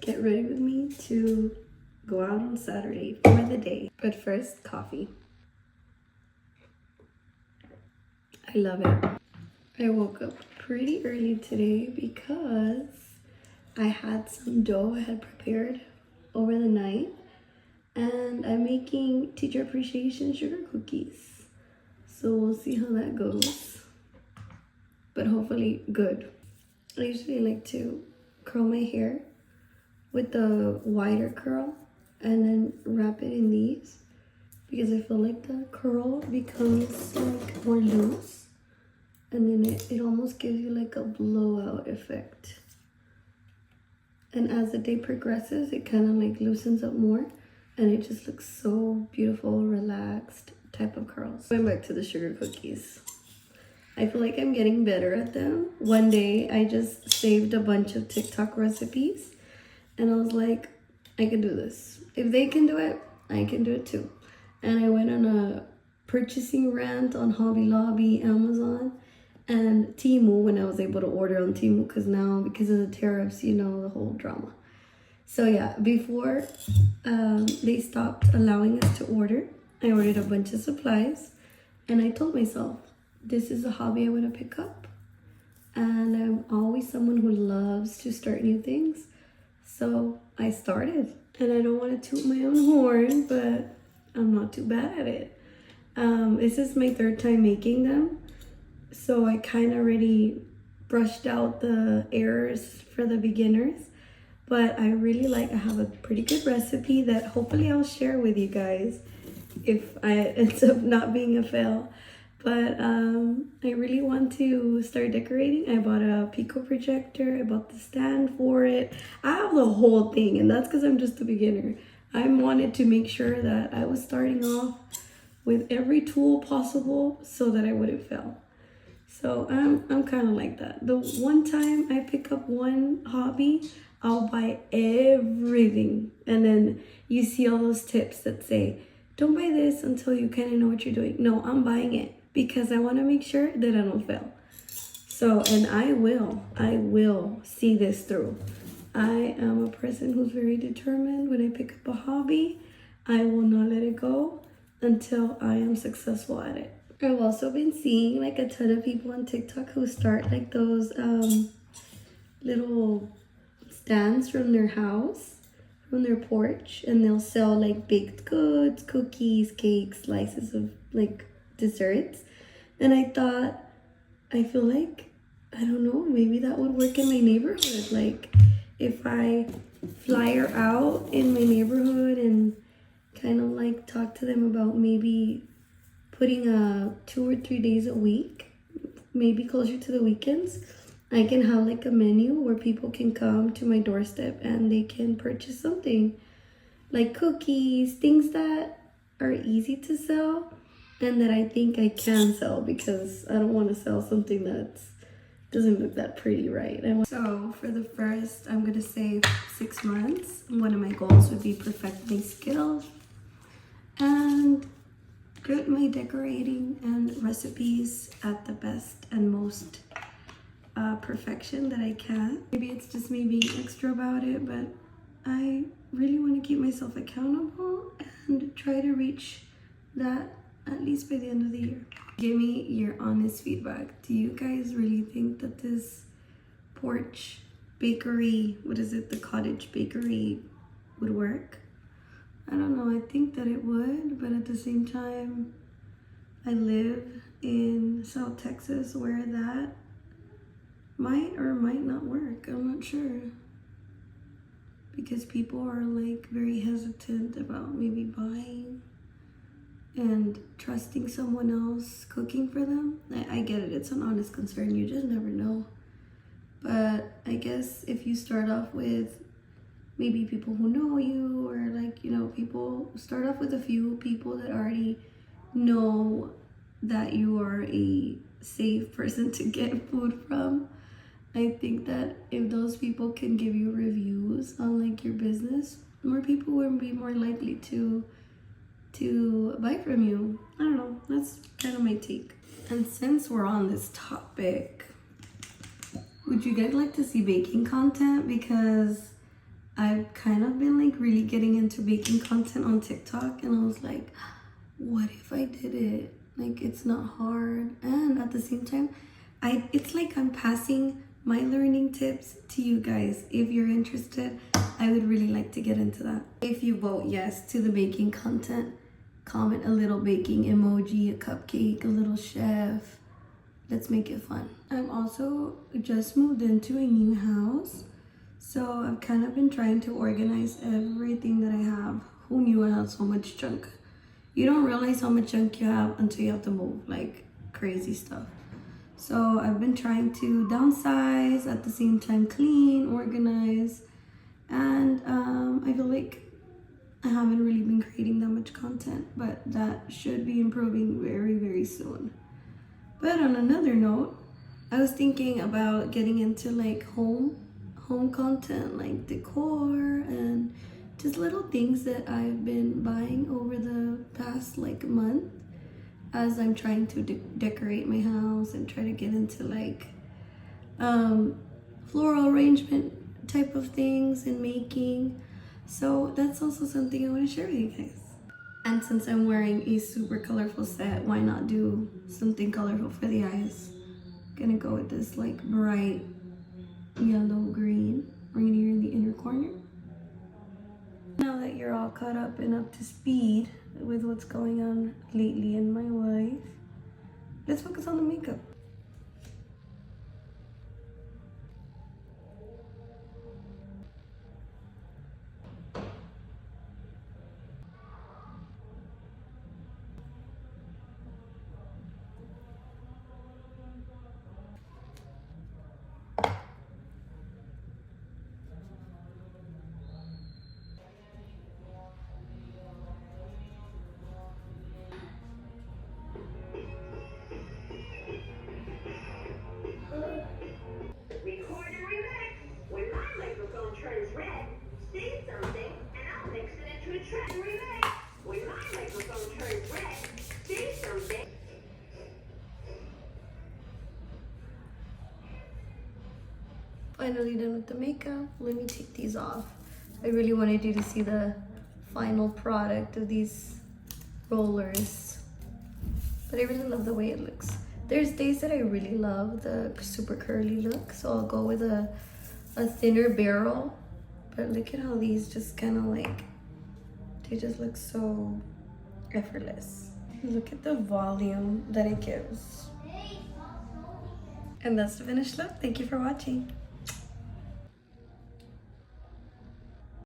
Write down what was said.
get ready with me to go out on Saturday for the day. But first, coffee. I love it. I woke up pretty early today because I had some dough I had prepared over the night, and I'm making teacher appreciation sugar cookies. So we'll see how that goes, but hopefully good. I usually like to curl my hair with the wider curl and then wrap it in these because I feel like the curl becomes like more loose, and then it almost gives you like a blowout effect. And as the day progresses, it kind of like loosens up more, and it just looks so beautiful, relaxed type of curls. Going back to the sugar cookies. I feel like I'm getting better at them. One day I just saved a bunch of TikTok recipes and I was like, I can do this. If they can do it, I can do it too. And I went on a purchasing rant on Hobby Lobby, Amazon, and Temu when I was able to order on Temu, because now, because of the tariffs, you know, the whole drama. So yeah, before they stopped allowing us to order, I ordered a bunch of supplies, and I told myself, this is a hobby I want to pick up. And I'm always someone who loves to start new things. So I started, and I don't want to toot my own horn, but I'm not too bad at it. This is my third time making them. So I kind of already brushed out the errors for the beginners. But I really I have a pretty good recipe that hopefully I'll share with you guys if I end up not being a fail. But I really want to start decorating. I bought a Pico projector. I bought the stand for it. I have the whole thing, and that's because I'm just a beginner. I wanted to make sure that I was starting off with every tool possible so that I wouldn't fail. So I'm kind of like that. The one time I pick up one hobby, I'll buy everything. And then you see all those tips that say, don't buy this until you kind of know what you're doing. No, I'm buying it because I want to make sure that I don't fail. So, and I will see this through. I am a person who's very determined. When I pick up a hobby, I will not let it go until I am successful at it. I've also been seeing like a ton of people on TikTok who start like those little stands from their house, from their porch, and they'll sell like baked goods, cookies, cakes, slices of like desserts. And I thought, I feel like, I don't know, maybe that would work in my neighborhood. Like if I flyer out in my neighborhood and kind of like talk to them about maybe putting 2 or 3 days a week, maybe closer to the weekends, I can have like a menu where people can come to my doorstep and they can purchase something like cookies, things that are easy to sell and that I think I can sell, because I don't want to sell something that doesn't look that pretty, right? So for the first, I'm gonna say 6 months, one of my goals would be perfect my skills and get my decorating and recipes at the best and most perfection that I can. Maybe it's just me being extra about it, but I really want to keep myself accountable and try to reach that at least by the end of the year. Give me your honest feedback. Do you guys really think that this porch bakery, what is it, the cottage bakery, would work? I don't know, I think that it would, but at the same time, I live in South Texas where that might or might not work. I'm not sure. Because people are like very hesitant about maybe buying and trusting someone else cooking for them. I get it, it's an honest concern, you just never know. But I guess if you start off with maybe people who know you, or like, you know, people start off with a few people that already know that you are a safe person to get food from. I think that if those people can give you reviews on like your business, more people will be more likely to buy from you. I don't know, that's kind of my take. And since we're on this topic, would you guys like to see baking content? Because I've kind of been like really getting into baking content on TikTok, and I was like, what if I did it? Like, it's not hard. And at the same time, it's like I'm passing my learning tips to you guys. If you're interested, I would really like to get into that. If you vote yes to the baking content, comment a little baking emoji, a cupcake, a little chef. Let's make it fun. I'm also just moved into a new house, so I've kind of been trying to organize everything that I have. Who knew I had so much junk? You don't realize how much junk you have until you have to move, like crazy stuff. So I've been trying to downsize, at the same time clean, organize, and I feel like I haven't really been creating that much content, but that should be improving very, very soon. But on another note, I was thinking about getting into like home content, like decor and just little things that I've been buying over the past like month, as I'm trying to decorate my house and try to get into like floral arrangement type of things and making. So that's also something I want to share with you guys. And since I'm wearing a super colorful set, why not do something colorful for the eyes? Gonna go with this like bright yellow green right here in the inner corner. Now that you're all caught up and up to speed with what's going on lately in my life, let's focus on the makeup. Record and remix. When my microphone turns red, say something and I'll mix it into a track. Remix. When my microphone turns red, say something. Finally done with the makeup. Let me take these off. I really wanted you to see the final product of these rollers, but I really love the way it looks. There's days that I really love the super curly look, so I'll go with a thinner barrel. But look at how these just kind of like, they just look so effortless. Look at the volume that it gives. And that's the finished look. Thank you for watching.